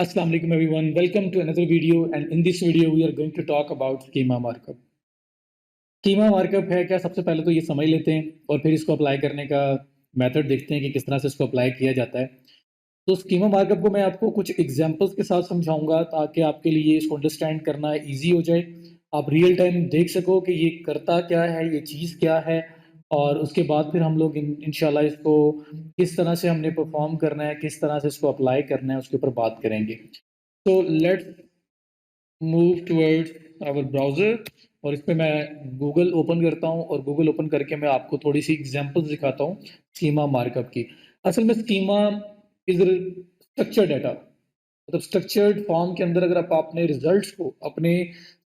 Assalamu alaikum everyone. Welcome to another video, and in this video we are going to talk about schema markup. Schema markup है क्या? सबसे पहले तो ये समझ लेते हैं और फिर इसको अप्लाई करने का मेथड देखते हैं कि किस तरह से इसको अप्लाई किया जाता है। तो स्कीमा मार्कअप को मैं आपको कुछ एग्जांपल्स के साथ समझाऊंगा ताकि आपके लिए इसको अंडरस्टैंड करना इजी हो जाए। आप रियल टाइम देख सको कि ये करता क्या है, ये चीज़ क्या है, और उसके बाद फिर हम लोग इंशाल्लाह इसको किस तरह से हमने परफॉर्म करना है, किस तरह से इसको अप्लाई करना है, उसके ऊपर बात करेंगे। तो let's move towards our browser और इस पे मैं गूगल ओपन करता हूँ और गूगल ओपन करके मैं आपको थोड़ी-सी एग्ज़ाम्पल्स दिखाता हूँ स्कीमा मार्कअप की। असल में स्कीमा इज़ स्ट्रक्चर्ड डाटा, मतलब स्ट्रक्चर्ड फॉर्म के अंदर अगर आप अपने रिज़ल्ट्स को, अपने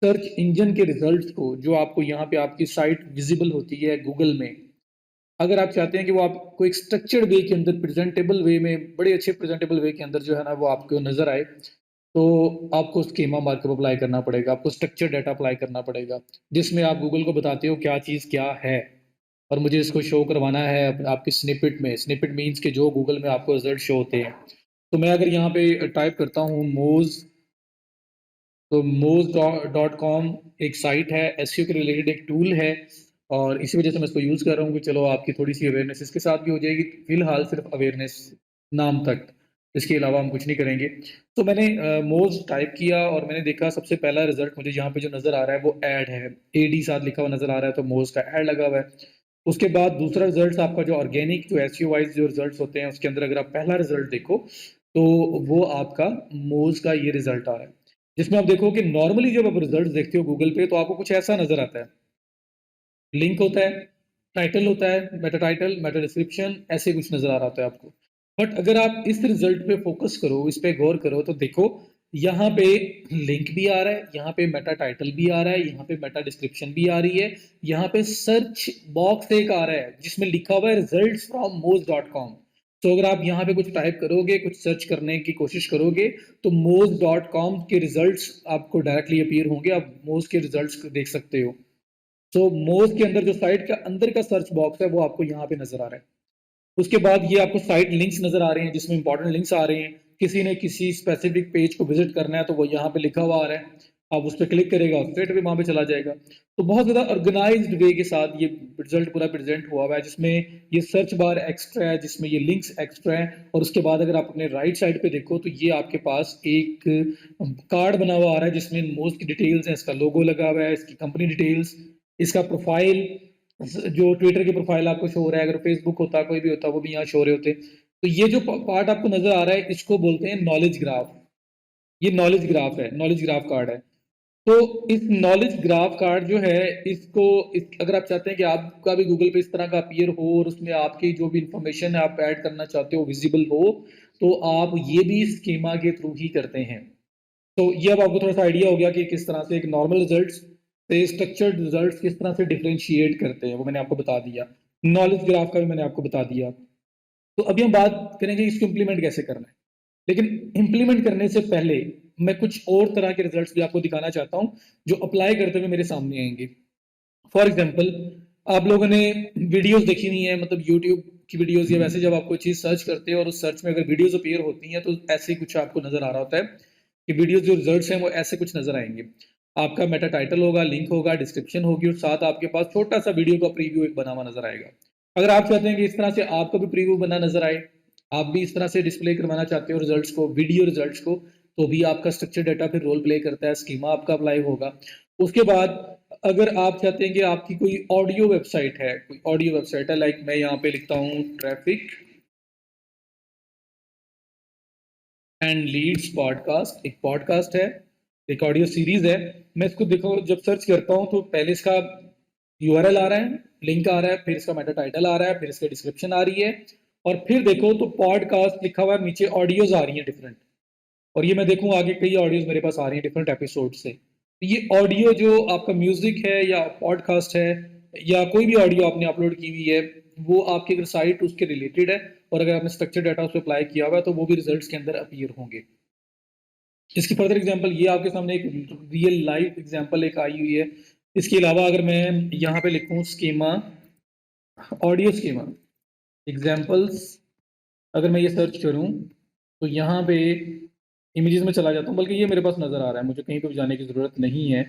सर्च इंजन के रिज़ल्ट्स को, जो आपको यहाँ पे आपकी साइट विज़िबल होती है गूगल में, अगर आप चाहते हैं कि वो आपको एक स्ट्रक्चर्ड वे के अंदर, प्रेज़ेंटेबल वे में, बड़े अच्छे प्रेज़ेंटेबल वे के अंदर जो है ना वो आपको नज़र आए, तो आपको स्कीमा मार्कअप अप्लाई करना पड़ेगा, आपको स्ट्रक्चर्ड डाटा अप्लाई करना पड़ेगा, जिसमें आप गूगल को बताते हो क्या चीज़ क्या है और मुझे इसको शो करवाना है आपके स्निपेट में। स्निपेट मीन्स कि जो गूगल में आपको रिज़ल्ट शो होते हैं। तो मैं अगर यहाँ पे टाइप करता हूँ मोज़, तो moz.com एक साइट है, एसईओ के रिलेटेड एक टूल है और इसी वजह से मैं इसको यूज़ कर रहा हूँ कि चलो आपकी थोड़ी-सी अवेयरनेस इसके साथ भी हो जाएगी। फ़िलहाल सिर्फ अवेयरनेस नाम तक, इसके अलावा हम कुछ नहीं करेंगे। तो मैंने मोज़ टाइप किया और मैंने देखा सबसे पहला रिज़ल्ट मुझे यहाँ पे जो नज़र आ रहा है वो ऐड है। एडी साथ लिखा हुआ नज़र आ रहा है, तो मोज़ का ऐड लगा हुआ है। उसके बाद दूसरा रिज़ल्ट आपका जो ऑर्गेनिक, जो एसईओ वाइज़ जो रिज़ल्ट्स होते हैं, उसके अंदर अगर आप पहला रिज़ल्ट देखो, तो वो आपका मोज़ का ये रिज़ल्ट आ रहा है। जिसमें आप देखो कि नॉर्मली जब आप रिजल्ट्स देखते हो गूगल पे तो आपको कुछ ऐसा नज़र आता है। लिंक होता है, टाइटल होता है, मेटा टाइटल, मेटा डिस्क्रिप्शन, ऐसे कुछ नज़र आ रहा होता है आपको। बट अगर आप इस रिजल्ट पे फ़ोकस करो, इस पे गौर करो, तो देखो यहाँ पे लिंक भी आ रहा है, यहाँ पे मेटा टाइटल भी आ रहा है, यहाँ पे मेटा डिस्क्रिप्शन भी आ रही है, यहाँ पे सर्च बॉक्स एक आ रहा है जिसमें लिखा हुआ है रिजल्ट्स फ्रॉम moz.com। तो अगर आप यहाँ पे कुछ टाइप करोगे, कुछ सर्च करने की कोशिश करोगे, तो moz.com के रिजल्ट्स आपको डायरेक्टली अपीयर होंगे, आप मोज के रिजल्ट्स देख सकते हो। तो मोज के अंदर जो साइट का अंदर का सर्च बॉक्स है वो आपको यहाँ पे नजर आ रहा है। उसके बाद ये आपको साइट लिंक्स नजर आ रहे हैं जिसमें इंपॉर्टेंट लिंक्स आ रहे हैं। किसी ने किसी स्पेसिफिक पेज को विजिट करना है तो वो यहाँ पे लिखा हुआ आ रहा है, आप उस पर क्लिक करेगा स्ट्रेट भी वहां पे चला जाएगा। तो बहुत ज़्यादा ऑर्गेनाइज्ड वे के साथ ये रिजल्ट पूरा प्रेजेंट हुआ हुआ है, जिसमें ये सर्च बार एक्स्ट्रा है, जिसमें ये लिंक्स एक्स्ट्रा है। और उसके बाद अगर आप अपने राइट साइड पे देखो तो ये आपके पास एक कार्ड बना हुआ आ रहा है जिसमें मोस्ट की डिटेल्स है, इसका लोगो लगा हुआ है, इसकी कंपनी डिटेल्स, इसका प्रोफाइल, जो ट्विटर की प्रोफाइल आपको शो हो रहा है, अगर फेसबुक होता कोई भी होता वो भी यहाँ शो हो रहे होते। तो ये जो पार्ट आपको नजर आ रहा है इसको बोलते हैं नॉलेज ग्राफ। ये नॉलेज ग्राफ है, नॉलेज ग्राफ कार्ड है। तो इस नॉलेज ग्राफ कार्ड जो है, अगर आप चाहते हैं कि आपका भी गूगल पे इस तरह का अपीयर हो और उसमें आपकी जो भी इंफॉर्मेशन है आप ऐड करना चाहते हो विजिबल हो, तो आप ये भी स्कीमा के थ्रू ही करते हैं। तो ये अब आपको थोड़ा सा आइडिया हो गया कि किस तरह से एक नॉर्मल रिजल्ट से स्ट्रक्चर्ड रिजल्ट किस तरह से डिफरेंशिएट करते हैं, वो मैंने आपको बता दिया। नॉलेज ग्राफ का भी मैंने आपको बता दिया। तो अभी हम बात करेंगे इसको इम्प्लीमेंट कैसे करना है। लेकिन इम्प्लीमेंट करने से पहले मैं कुछ और तरह के रिजल्ट्स भी आपको दिखाना चाहता हूँ जो अप्लाई करते हुए मेरे सामने आएंगे। फॉर एग्जाम्पल, आप लोगों ने वीडियोस देखी नहीं है, मतलब यूट्यूब की वीडियोस, या वैसे जब आप कोई चीज़ सर्च करते हो और उस सर्च में अगर वीडियोस अपीयर होती हैं तो ऐसे ही कुछ आपको नज़र आ रहा होता है कि वीडियोस जो रिजल्ट्स हैं वो ऐसे कुछ नज़र आएंगे। आपका मेटा टाइटल होगा, लिंक होगा, डिस्क्रिप्शन होगी और साथ आपके पास छोटा सा वीडियो का प्रीव्यू एक बना हुआ नजर आएगा। अगर आप चाहते हैं कि इस तरह से आपका भी प्रीव्यू बना नजर आए, आप भी इस तरह से डिस्प्ले करवाना चाहते हो रिजल्ट्स को, वीडियो रिजल्ट्स को, तो भी आपका स्ट्रक्चर डाटा फिर रोल प्ले करता है, स्कीमा आपका अप्लाई होगा। उसके बाद अगर आप चाहते हैं कि आपकी कोई ऑडियो वेबसाइट है, कोई ऑडियो वेबसाइट है, लाइक मैं यहाँ पे लिखता हूँ ट्रैफिक एंड लीड्स पॉडकास्ट, एक पॉडकास्ट है, एक ऑडियो सीरीज है। मैं इसको देखो जब सर्च करता हूँ तो पहले इसका यूआरएल आ रहा है, लिंक आ रहा है, फिर इसका मेटा टाइटल आ रहा है, फिर इसका डिस्क्रिप्शन आ रही है, और फिर देखो तो पॉडकास्ट लिखा हुआ है, नीचे ऑडियोज आ रही हैं डिफरेंट। और ये मैं देखूँ आगे कई ऑडियोज मेरे पास आ रही हैं डिफरेंट एपिसोड से। तो ये ऑडियो जो आपका म्यूजिक है या पॉडकास्ट है या कोई भी ऑडियो आपने अपलोड की हुई है, वो आपकी अगर साइट उसके रिलेटेड है और अगर आपने स्ट्रक्चर डाटा उस पर अप्लाई किया हुआ है तो वो भी रिजल्ट्स के अंदर अपीयर होंगे। इसकी फर्दर एग्जांपल ये आपके सामने एक रियल लाइफ एग्जांपल एक आई हुई है। इसके अलावा अगर मैं यहाँ पे लिखूँ स्कीमा, ऑडियो स्कीमा एग्जांपल्स, अगर मैं ये सर्च करूँ तो यहाँ पे इमेजेस में चला जाता हूँ, बल्कि ये मेरे पास नज़र आ रहा है, मुझे कहीं पे भी जाने की ज़रूरत नहीं है।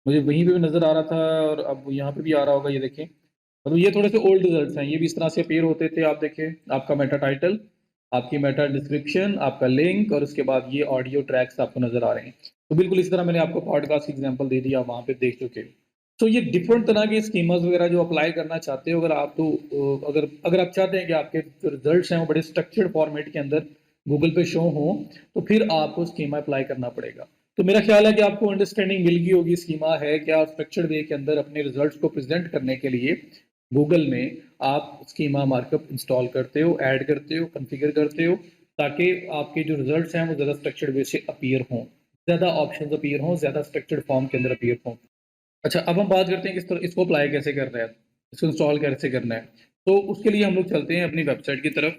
मुझे वहीं पे भी नज़र आ रहा था और अब यहाँ पे भी आ रहा होगा, ये देखें। मतलब ये थोड़े से ओल्ड रिजल्ट्स हैं, ये भी इस तरह से अपीयर होते थे। आप देखें, आपका मेटा टाइटल, आपकी मेटा डिस्क्रिप्शन, आपका लिंक और उसके बाद ये ऑडियो ट्रैक्स आपको नज़र आ रहे हैं। तो बिल्कुल इस तरह मैंने आपको पॉडकास्ट की एग्जांपल दे दिया, आप वहाँ पे देख चुके हो। तो ये डिफरेंट तरह के स्कीमास वगैरह जो अप्लाई करना चाहते हो, अगर आप तो अगर अगर आप चाहते हैं कि आपके जो रिजल्ट्स हैं वो बड़े स्ट्रक्चर्ड फॉर्मेट के अंदर गूगल पे शो हो, तो फिर आपको स्कीमा अप्लाई करना पड़ेगा। तो मेरा ख्याल है कि आपको अंडरस्टैंडिंग मिल गई होगी स्कीमा है क्या, स्ट्रक्चर्ड वे के अंदर अपने रिजल्ट्स को प्रेजेंट करने के लिए गूगल में आप स्कीमा मार्कअप इंस्टॉल करते हो, ऐड करते हो, कॉन्फ़िगर करते हो, ताकि आपके जो रिजल्ट्स हैं वो ज़्यादा स्ट्रक्चर्ड वे से अपीयर हों, ज़्यादा ऑप्शंस अपीयर हों, ज़्यादा स्ट्रक्चर्ड फॉर्म के अंदर अपीयर हों। अच्छा, अब हम बात करते हैं कि इसको अप्लाई कैसे करना है, इसको इंस्टॉल कैसे करना है। तो उसके लिए हम लोग चलते हैं अपनी वेबसाइट की तरफ,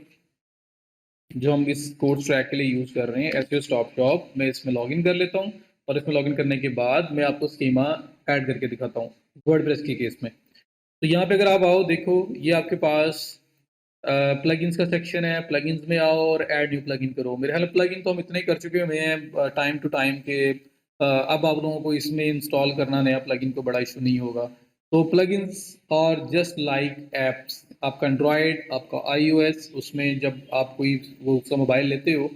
जो हम इस कोर्स ट्रैक के लिए यूज़ कर रहे हैं, एसईओ स्टॉप जॉब। मैं इसमें लॉगिन कर लेता हूँ और इसमें लॉगिन करने के बाद मैं आपको स्कीमा ऐड करके दिखाता हूँ वर्डप्रेस के केस में। तो यहाँ पे अगर आप आओ, देखो ये आपके पास प्लगइन्स का सेक्शन है। प्लगइन्स में आओ और ऐड न्यू प्लगइन करो। मेरे ख्याल प्लगइन तो हम इतने कर चुके हुए हैं टाइम टू टाइम के, अब आप लोगों को इसमें इंस्टॉल करना नया प्लगइन को बड़ा इशू नहीं होगा। तो प्लगइन्स और जस्ट लाइक एप्स, आपका एंड्रॉयड, आपका आईओएस, उसमें जब आप कोई वो उसका मोबाइल लेते हो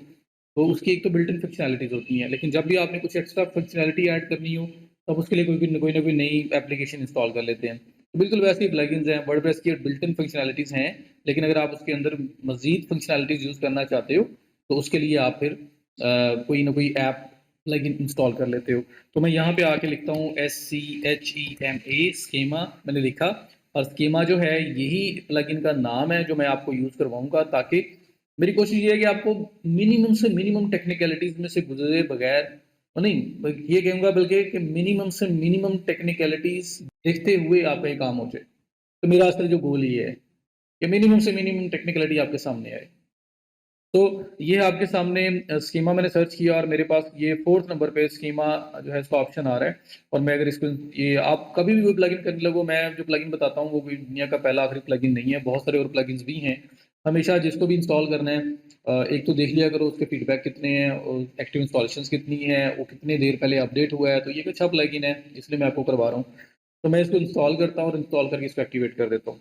तो उसकी एक तो बिल्ट इन फंक्शनैलिटीज़ होती हैं, लेकिन जब भी आपने कुछ एक्स्ट्रा फंक्शनैलिटी ऐड करनी हो तब उसके लिए कोई ना कोई नई एप्लीकेशन इंस्टॉल कर लेते हैं। तो बिल्कुल वैसे ही प्लगइन्स हैं, वर्डप्रेस की बिल्ट इन फंक्शनैलिटीज़ हैं, लेकिन अगर आप उसके अंदर मज़ीद फंक्शनैलिटीज़ यूज़ करना चाहते हो तो उसके लिए आप फिर कोई ना कोई ऐप प्लगइन इंस्टॉल कर लेते हो। तो मैं यहाँ पे आके लिखता हूँ SCHEMA, स्कीमा मैंने लिखा, और स्कीमा जो है यही प्लगइन का नाम है जो मैं आपको यूज़ करवाऊँगा, ताकि मेरी कोशिश ये है कि आपको मिनिमम से मिनिमम टेक्निकलिटीज़ में से गुजरे बगैर, नहीं ये कहूँगा बल्कि कि मिनिमम से मिनिमम टेक्निकलिटीज़ देखते हुए आपका ये काम हो जाए। तो मेरा असल जो गोल ये है कि मिनिमम से मिनिमम टेक्निकलिटी आपके सामने आए। तो ये आपके सामने स्कीमा मैंने सर्च किया और मेरे पास ये 4th नंबर पे स्कीमा जो है इसका ऑप्शन आ रहा है। और मैं अगर इसको, ये आप कभी भी कोई प्लगइन करने लगो, मैं जो प्लगइन बताता हूँ वो कोई दुनिया का पहला आखिरी प्लगइन नहीं है, बहुत सारे और प्लगइन्स भी हैं। हमेशा जिसको भी इंस्टॉल करना है एक तो देख लिया करो उसके फीडबैक कितने हैं और एक्टिव इंस्टॉलेशंस कितनी है, वो कितने देर पहले अपडेट हुआ है। तो ये एक अच्छा प्लगइन है, इसलिए मैं आपको करवा रहा हूँ। तो मैं इसको इंस्टॉल करता हूँ और इंस्टॉल करके इसको एक्टिवेट कर देता हूँ।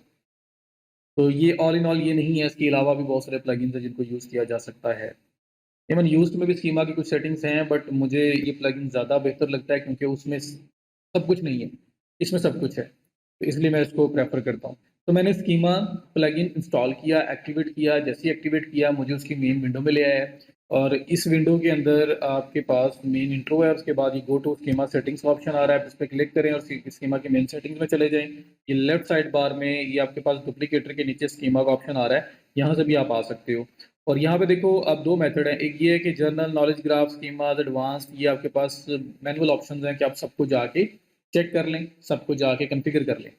तो ये ऑल इन ऑल ये नहीं है, इसके अलावा भी बहुत सारे प्लगइन्स हैं जिनको यूज़ किया जा सकता है। इवन यूज्ड में भी स्कीमा की कुछ सेटिंग्स हैं, बट मुझे ये प्लगइन ज़्यादा बेहतर लगता है क्योंकि उसमें सब कुछ नहीं है, इसमें सब कुछ है। तो इसलिए मैं इसको प्रेफ़र करता हूँ। तो मैंने स्कीमा प्लगइन इंस्टॉल किया, एक्टिवेट किया। जैसे ही एक्टिवेट किया मुझे उसकी मेन विंडो में ले आया और इस विंडो के अंदर आपके पास मेन इंट्रो है, उसके बाद ये गो टू स्कीमा सेटिंग्स का ऑप्शन आ रहा है, इस पे क्लिक करें और स्कीमा की मेन सेटिंग्स में चले जाएँ। ये लेफ्ट साइड बार में ये आपके पास डुप्लीकेटर के नीचे स्कीमा का ऑप्शन आ रहा है, यहाँ से भी आप आ सकते हो। और यहाँ पे देखो अब 2 मेथड हैं, एक ये है कि general knowledge graph, schemas, advanced, ये आपके पास मैनुअल ऑप्शंस हैं कि आप सबको जाके चेक कर लें, सबको जाके कॉन्फ़िगर कर लें।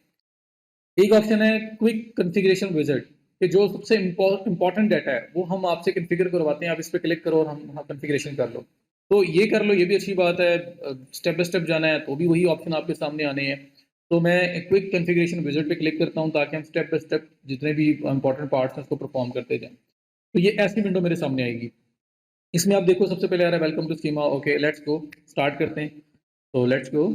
एक ऑप्शन है क्विक कॉन्फ़िगरेशन विज़ार्ड, कि जो सबसे इम्पोर्टेंट डाटा है वो हम आपसे कॉन्फ़िगर करवाते हैं, आप इस पे क्लिक करो और हम कॉन्फ़िगरेशन कर लो। तो ये कर लो, ये भी अच्छी बात है। स्टेप बाय स्टेप जाना है तो भी वही ऑप्शन आपके सामने आने हैं। तो मैं क्विक कॉन्फ़िगरेशन विज़ार्ड पे क्लिक करता हूँ ताकि हम स्टेप बाय स्टेप जितने भी इम्पोर्टेंट पार्ट्स हैं उसको परफ़ॉर्म करते जाएँ। तो ये ऐसी विंडो मेरे सामने आएगी। इसमें आप देखो सबसे पहले आ रहा है welcome to schema. Okay, let's go, start करते हैं। तो लेट्स गो,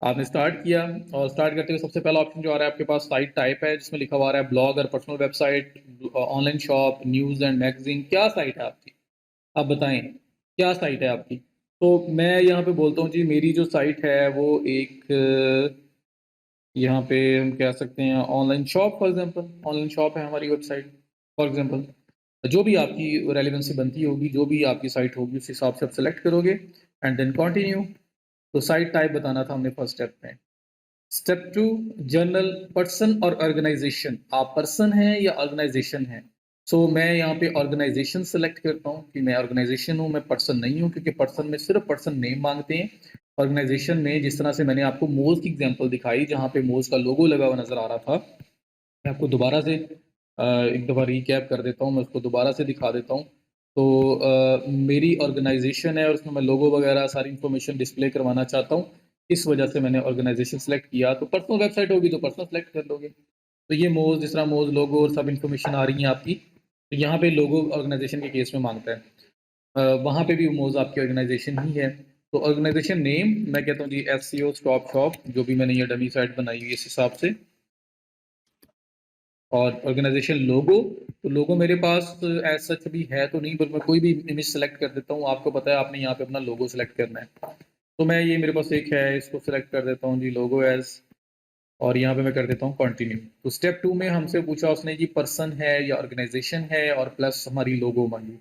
आपने स्टार्ट किया और स्टार्ट करते हुए सबसे पहला ऑप्शन जो आ रहा है आपके पास साइट टाइप है, जिसमें लिखा हुआ आ रहा है ब्लॉग और personal website, online shop, news and magazine. क्या साइट है आपकी? आप बताएँ, क्या साइट है आपकी? तो मैं यहाँ पे बोलता हूँ जी, मेरी जो साइट है वो एक यहाँ पे हम कह सकते हैं online shop for example, online shop है हमारी वेबसाइट फॉर एग्ज़ाम्पल। जो भी आपकी रेलेवेंसी बनती होगी, जो भी आपकी साइट होगी उस हिसाब से आप सेलेक्ट करोगे एंड देन कंटिन्यू। तो साइट टाइप बताना था हमने फर्स्ट स्टेप में। स्टेप 2, जर्नल, पर्सन और ऑर्गेनाइजेशन। आप पर्सन हैं या ऑर्गेनाइजेशन हैं? सो मैं यहाँ पे ऑर्गेनाइजेशन सेलेक्ट करता हूँ कि मैं ऑर्गेनाइजेशन हूँ, मैं पर्सन नहीं हूँ, क्योंकि पर्सन में सिर्फ पर्सन नेम मांगते हैं। ऑर्गेनाइजेशन में जिस तरह से मैंने आपको मोज़ की एग्जांपल दिखाई जहाँ पे मोज़ का लोगो लगा हुआ नज़र आ रहा था, मैं आपको दोबारा से एक दफ़ा रिकैप कर देता हूँ, मैं उसको दोबारा से दिखा देता हूँ। तो मेरी ऑर्गेनाइजेशन है और उसमें मैं लोगो वगैरह सारी इन्फॉर्मेशन डिस्प्ले करवाना चाहता हूँ। इस वजह से मैंने ऑर्गेनाइजेशन सेलेक्ट किया। तो पर्सनल वेबसाइट होगी तो पर्सनल सेलेक्ट कर लोगे। तो ये मोज़, जिस तरह मोज़ लोगो और सब इन्फॉर्मेशन आ रही है आपकी, तो यहाँ पे लोगो ऑर्गेनाइजेशन के केस में मांगता है। वहाँ पे भी मोज आपकी ऑर्गेनाइजेशन ही है। तो ऑर्गेनाइजेशन नेम मैं कहता हूँ जी एसईओ स्टॉप शॉप, जो भी मैंने ये डमी साइट बनाई हुई है इस हिसाब से। और ऑर्गेनाइजेशन लोगो, तो लोगो मेरे पास एज सच भी है तो नहीं, पर मैं कोई भी इमेज सेलेक्ट कर देता हूँ। आपको पता है आपने यहाँ पे अपना लोगो सेलेक्ट करना है, तो मैं ये मेरे पास एक है, इसको सेलेक्ट कर देता हूँ जी लोगो एज, और यहाँ पे मैं कर देता हूँ कंटिन्यू। तो स्टेप 2 में हमसे पूछा उसने जी पर्सन है या ऑर्गेनाइजेशन है, और प्लस हमारी लोगो मांगी।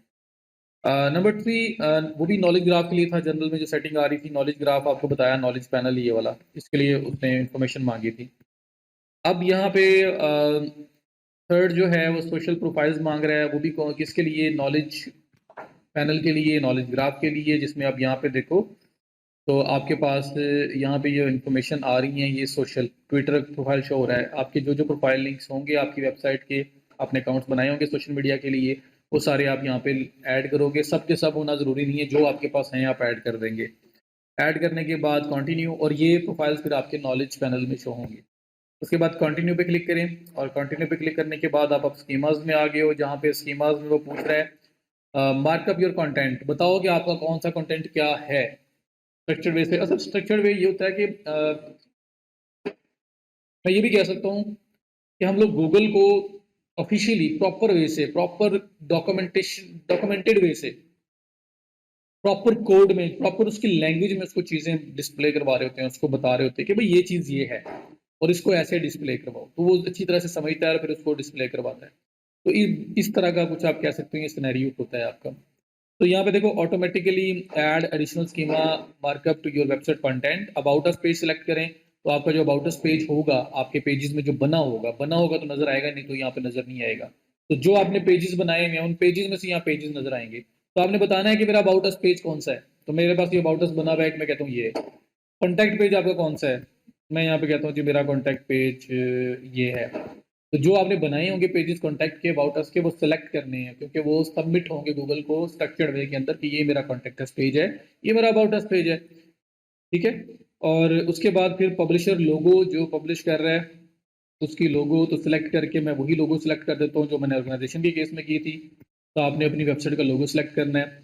नंबर 3 वो भी नॉलेज ग्राफ के लिए था। जनरल में जो सेटिंग आ रही थी नॉलेज ग्राफ, आपको बताया नॉलेज पैनल ये वाला, इसके लिए उसने इन्फॉर्मेशन मांगी थी। अब यहाँ पे थर्ड जो है वो सोशल प्रोफाइल्स मांग रहा है, वो भी किसके लिए, नॉलेज पैनल के लिए, नॉलेज ग्राफ के लिए, जिसमें आप यहाँ पे देखो तो आपके पास यहाँ पे ये इन्फॉर्मेशन आ रही है। ये सोशल ट्विटर प्रोफाइल शो हो रहा है, आपके जो जो प्रोफाइल लिंक्स होंगे आपकी वेबसाइट के, आपने अकाउंट्स बनाए होंगे सोशल मीडिया के लिए, वो सारे आप यहाँ पे ऐड करोगे। सब के सब होना ज़रूरी नहीं है, जो आपके पास हैं आप ऐड कर देंगे। ऐड करने के बाद कंटिन्यू, और ये प्रोफाइल्स फिर आपके नॉलेज पैनल में शो होंगे। उसके बाद कंटिन्यू पे क्लिक करें, और कंटिन्यू पे क्लिक करने के बाद आप स्कीमाज में आ गए हो, जहाँ पे स्कीमाज में वो पूछ रहा है मार्कअप योर कंटेंट, बताओ कि आपका कौन सा कंटेंट क्या है स्ट्रक्चर्ड वे से। असल स्ट्रक्चर्ड वे ये होता है कि मैं ये भी कह सकता हूँ कि हम लोग गूगल को ऑफिशियली प्रॉपर वे से, प्रॉपर डॉक्यूमेंटेड वे से, प्रॉपर कोड में, प्रॉपर उसकी लैंग्वेज में उसको चीज़ें डिस्प्ले करवा रहे होते हैं, उसको बता रहे होते हैं कि भाई ये चीज़ ये है और इसको ऐसे डिस्प्ले करवाओ, तो वो अच्छी तरह से समझता है और फिर उसको डिस्प्ले करवाता है। तो इस तरह का कुछ आप कह सकते हैं ये सिनेरियो होता है आपका। तो यहाँ पे देखो automatically add additional schema markup to your website content, about us page select करें, तो आपका जो अबाउट अस पेज होगा आपके पेजेस में जो बना होगा तो नजर आएगा, नहीं तो यहाँ पे नजर नहीं आएगा। तो जो आपने पेजेस बनाए हैं उन पेजेस में से यहाँ पेजेस नजर आएंगे, तो आपने बताना है कि मेरा अबाउट अस पेज कौन सा है। तो मेरे पास ये अबाउट अस बना हुआ है, मैं कहता हूँ ये कॉन्टैक्ट पेज आपका कौन सा है, मैं यहाँ पे कहता हूँ जी मेरा कॉन्टैक्ट पेज ये है। तो जो आपने बनाए होंगे पेजेस कॉन्टैक्ट के, अबाउट अस के, वो सेलेक्ट करने हैं, क्योंकि वो सबमिट होंगे गूगल को स्ट्रक्चर्ड वे के अंदर कि ये मेरा कॉन्टैक्ट अस पेज है, ये मेरा अबाउट अस पेज है। ठीक है। और उसके बाद फिर पब्लिशर लोगो, जो पब्लिश कर रहा है उसकी लोगो तो सिलेक्ट करके मैं वही लोगो सिलेक्ट कर देता हूँ जो मैंने ऑर्गेनाइजेशन के केस में की थी। तो आपने अपनी वेबसाइट का लोगो सिलेक्ट करना है।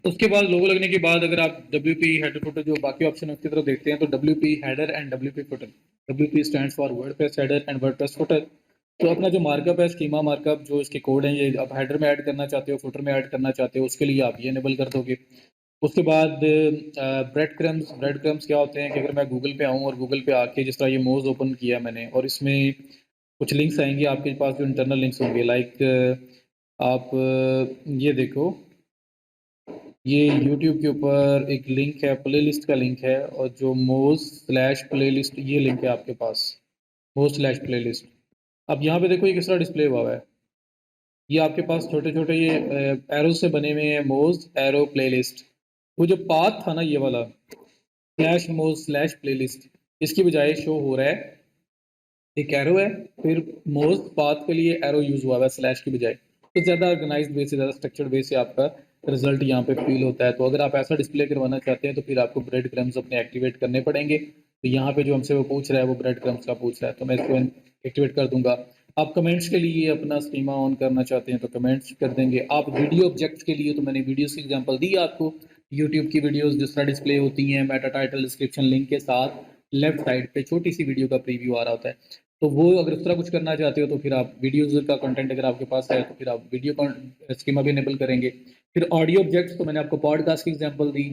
उसके बाद लोगो लगने के बाद अगर आप WP हेडर फुटर जो बाकी ऑप्शन है उसकी तरफ देखते हैं, तो WP header and WP footer, WP stands for WordPress header and WordPress footer. तो अपना जो मार्कअप है स्कीमा मार्कअप, जो इसके कोड हैं ये आप हेडर में ऐड करना चाहते हो, फुटर में ऐड करना चाहते हो, उसके लिए आप ये इनेबल कर दोगे। उसके बाद ब्रेड क्रम्स क्या होते हैं कि अगर मैं गूगल पे आऊँ और गूगल पे आके जिस तरह ये मोज ओपन किया मैंने, और इसमें कुछ लिंक्स आएंगे आपके पास जो इंटरनल लिंक्स होंगे, लाइक आप ये देखो, ये YouTube के ऊपर एक लिंक है, प्लेलिस्ट का लिंक है, और जो मोज स्लैश प्लेलिस्ट ये लिंक है आपके पास, मोज स्लैश प्लेलिस्ट। अब यहाँ पे देखो ये किस तरह डिस्प्ले हुआ है, ये आपके पास छोटे छोटे ये एरो से बने हुए हैं, मोज एरो प्लेलिस्ट। वो जो पाथ था ना ये वाला स्लैश मोज स्लैश प्लेलिस्ट, इसकी बजाय शो हो रहा है एक एरो है, फिर मोज पाथ के लिए एरो यूज हुआ है स्लैश की बजाय। तो ज़्यादा ऑर्गेनाइज्ड वे से, ज़्यादा स्ट्रक्चर्ड वे से आपका रिजल्ट यहाँ पे फील होता है। तो अगर आप ऐसा डिस्प्ले करवाना चाहते हैं तो फिर आपको ब्रेड क्रम्स अपने एक्टिवेट करने पड़ेंगे। तो यहाँ पे जो हमसे वो पूछ रहा है वो ब्रेड क्रम्स का पूछ रहा है, तो मैं इसको एक्टिवेट कर दूंगा। आप कमेंट्स के लिए अपना स्कीमा ऑन करना चाहते हैं तो कमेंट्स कर देंगे। आप वीडियो ऑब्जेक्ट्स के लिए, तो मैंने वीडियोस की एग्जांपल दी आपको, यूट्यूब की वीडियोस जिस तरह डिस्प्ले होती हैं मेटा टाइटल डिस्क्रिप्शन लिंक के साथ, लेफ्ट साइड पे छोटी सी वीडियो का प्रीव्यू आ रहा होता है। तो वो अगर उस तरह कुछ करना चाहते हो तो फिर आप वीडियोज़ का कंटेंट अगर आपके पास है तो फिर आप वीडियो स्कीमा भी इनेबल करेंगे। फिर ऑडियो ऑब्जेक्ट्स, तो मैंने आपको पॉडकास्ट की एग्जांपल दी,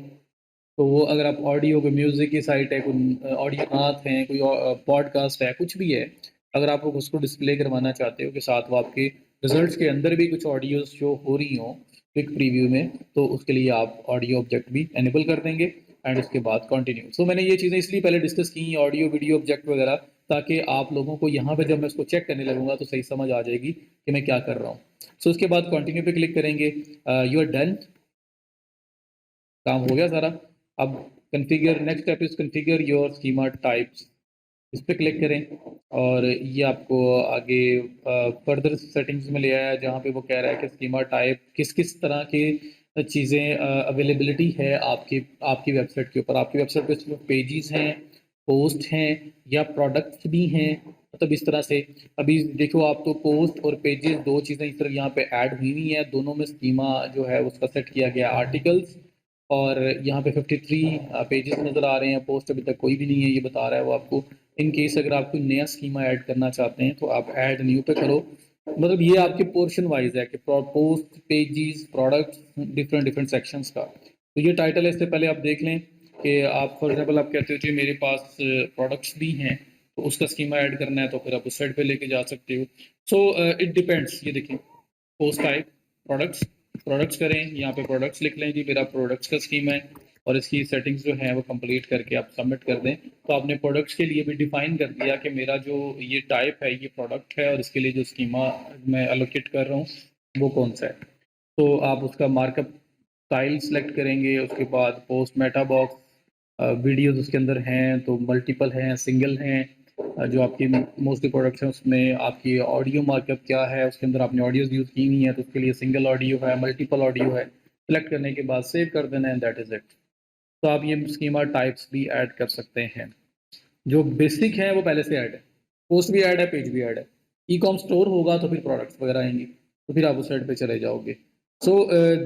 तो वो अगर आप ऑडियो को, म्यूज़िक की साइट है, कोई ऑडियो नाथ हैं, कोई पॉडकास्ट है, कुछ भी है, अगर आप उसको डिस्प्ले करवाना चाहते हो कि साथ वो आपके रिजल्ट्स के अंदर भी कुछ ऑडियो शो हो रही हो क्विक प्रीव्यू में, तो उसके लिए आप ऑडियो ऑब्जेक्ट भी एनेबल कर देंगे। एंड उसके बाद कंटिन्यू। सो मैंने ये चीज़ें इसलिए पहले डिस्कस की ऑडियो वीडियो ऑब्जेक्ट वगैरह, ताकि आप लोगों को यहाँ पे जब मैं इसको चेक करने लगूंगा तो सही समझ आ जाएगी कि मैं क्या कर रहा हूँ। सो उसके बाद कंटिन्यू पे क्लिक करेंगे, यू आर डन, काम हो गया सारा। अब configure, next step is configure your schema types, इस पर क्लिक करें, और ये आपको आगे फर्दर सेटिंग्स में ले आया है, जहाँ पे वो कह रहा है कि स्कीमा टाइप किस किस तरह की चीज़ें अवेलेबिलिटी है आपकी आपकी वेबसाइट के ऊपर। आपकी वेबसाइट पे सिर्फ पेजेस हैं, पोस्ट हैं, या प्रोडक्ट्स भी हैं, मतलब इस तरह से अभी देखो आप तो पोस्ट और पेजेस दो चीज़ें इस तरह यहाँ पे ऐड हुई हुई हैं, दोनों में स्कीमा जो है उसका सेट किया गया आर्टिकल्स, और यहाँ पे 53 पेजेस नज़र आ रहे हैं। पोस्ट अभी तक कोई भी नहीं है, ये बता रहा है वो आपको। इन केस अगर आप कोई नया स्कीमा ऐड करना चाहते हैं तो आप ऐड न्यू पे करो। मतलब ये आपके पोर्शन वाइज है कि post, pages, products, different different sections का। तो ये टाइटल है, इससे पहले आप देख लें कि आप फॉर एग्जाम्पल आप कहते हो जी मेरे पास प्रोडक्ट्स भी हैं तो उसका स्कीमा ऐड करना है, तो फिर आप उस साइड पे लेके जा सकते हो। So it depends. ये देखिए पोस्ट टाइप, प्रोडक्ट्स, प्रोडक्ट्स करें, यहाँ पे प्रोडक्ट्स लिख लें जी मेरा प्रोडक्ट्स का स्कीम है, और इसकी सेटिंग्स जो है वो कंप्लीट करके आप सबमिट कर दें। तो आपने प्रोडक्ट्स के लिए भी डिफाइन कर दिया कि मेरा जो ये टाइप है ये प्रोडक्ट है, और इसके लिए जो स्कीमा मैं एलोकेट कर रहा हूँ वो कौन सा है। तो आप उसका मार्कअप स्टाइल सेलेक्ट करेंगे, उसके बाद पोस्ट मेटा बॉक्स, वीडियोज़ उसके अंदर हैं तो मल्टीपल हैं, सिंगल हैं, जो आपकी मोस्टली प्रोडक्ट्स हैं उसमें आपकी ऑडियो मार्कअप क्या है, उसके अंदर आपने ऑडियोज़ यूज़ की हुई हैं तो उसके लिए सिंगल ऑडियो है, मल्टीपल ऑडियो है। सेलेक्ट करने के बाद सेव कर देना है, दैट इज़ इट। तो आप ये स्कीमा टाइप्स भी ऐड कर सकते हैं। जो बेसिक है वो पहले से ऐड है, पोस्ट भी ऐड है, पेज भी ऐड है। ई कॉम स्टोर होगा तो फिर प्रोडक्ट्स वगैरह आएंगे, तो फिर आप उस साइड पे चले जाओगे। So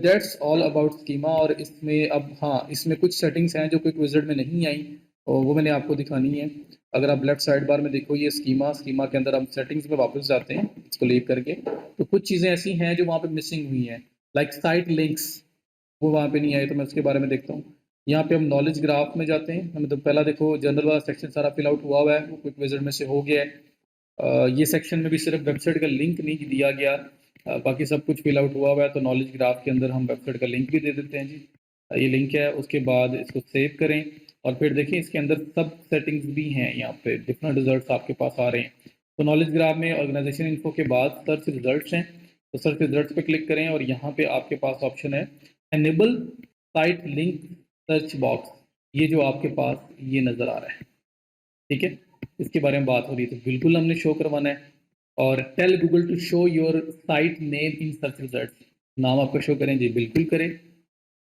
that's all about schema. और इसमें अब हाँ, इसमें कुछ सेटिंग्स हैं जो क्विक विज़िट में नहीं आई, और वो मैंने आपको दिखानी है। अगर आप लेफ्ट साइड बार में देखो ये स्कीमा, स्कीमा के अंदर हम सेटिंग्स में वापस जाते हैं इसको लीव करके, तो कुछ चीज़ें ऐसी हैं जो वहाँ पे मिसिंग हुई हैं, लाइक साइट लिंक्स, वो वहाँ पे नहीं आए, तो मैं उसके बारे में देखता हूँ। यहाँ पे हम नॉलेज ग्राफ में जाते हैं, हमें तो पहला देखो जनरल वाला सेक्शन सारा फिल आउट हुआ है, वो क्विक विज़िट में से हो गया है। ये सेक्शन में भी सिर्फ वेबसाइट का लिंक नहीं दिया गया, बाकी सब कुछ फिल आउट हुआ है। तो नॉलेज ग्राफ के अंदर हम वेबसाइट का लिंक भी दे देते हैं जी, ये लिंक है। उसके बाद इसको सेव करें, और फिर देखें इसके अंदर सब सेटिंग्स भी हैं, यहाँ पे डिफरेंट रिजल्ट्स आपके पास आ रहे हैं। तो नॉलेज ग्राफ में ऑर्गेनाइजेशन इन्फो के बाद सर्च रिजल्ट्स हैं, तो सर्च रिजल्ट्स पे क्लिक करें, और यहाँ पे आपके पास ऑप्शन है enable site link search box, ये जो आपके पास ये नज़र आ रहा है, ठीक है, इसके बारे में बात हो रही है, तो बिल्कुल हमने शो करवाना है। और tell Google to show your site name in search results, नाम आपका शो करें जी, बिल्कुल करें।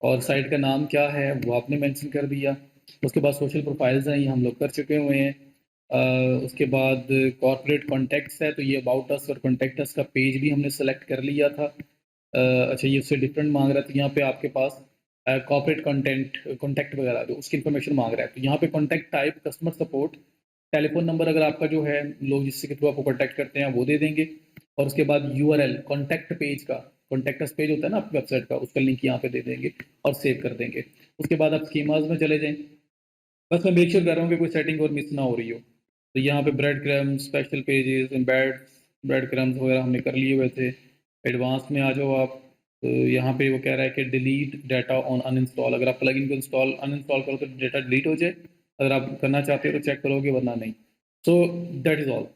और साइट का नाम क्या है वो आपने मेंशन कर दिया। उसके बाद सोशल प्रोफाइल्स हैं, ये हम लोग कर चुके हुए हैं। उसके बाद कॉर्पोरेट कॉन्टैक्ट्स है, तो ये अबाउट अस और कॉन्टैक्ट अस का पेज भी हमने सेलेक्ट कर लिया था। अच्छा, ये उससे डिफरेंट मांग रहा है, तो यहाँ पे आपके पास कॉर्पोरेट कंटेंट कॉन्टैक्ट वगैरह जो उसकी इन्फॉर्मेशन मांग रहा है, तो यहाँ पे contact type customer support, telephone number अगर आपका जो है लोग जिससे के थ्रू आपको कॉन्टैक्ट करते हैं वो दे देंगे। और उसके बाद यूआरएल कॉन्टैक्ट पेज का, कॉन्टैक्ट अस पेज होता है ना आपकी वेबसाइट का, उसका लिंक यहाँ पे दे देंगे और सेव कर देंगे। उसके बाद आप स्कीमाज में चले जाएं। बस मैं मेक श्योर कर रहा हूँ कि कोई सेटिंग और मिस ना हो रही हो। तो यहाँ पे bread crumbs, special pages, embed bread crumbs वगैरह हमने कर लिए हुए थे। एडवांस में आ जाओ आप, तो यहाँ पे वो कह रहा है कि डिलीट डाटा ऑन अनइंस्टॉल, अगर आप प्लगइन को इंस्टॉल अनइंस्टॉल करो तो डाटा डिलीट हो जाए, अगर आप करना चाहते हो तो चेक करोगे, वरना नहीं। So that is all.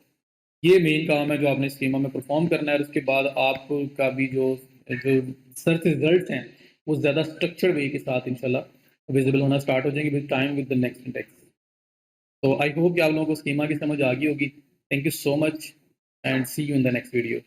ये मेन काम है जो आपने स्कीमा में परफॉर्म करना है। और उसके बाद आपका भी जो जो सर्च रिजल्ट हैं वो ज़्यादा स्ट्रक्चर्ड वे के साथ इंशाल्लाह विजिबल होना स्टार्ट हो जाएंगे with time with the next index. तो आई होप कि आप लोगों को स्कीमा की समझ आ गई होगी। Thank you so much and see you in the next video.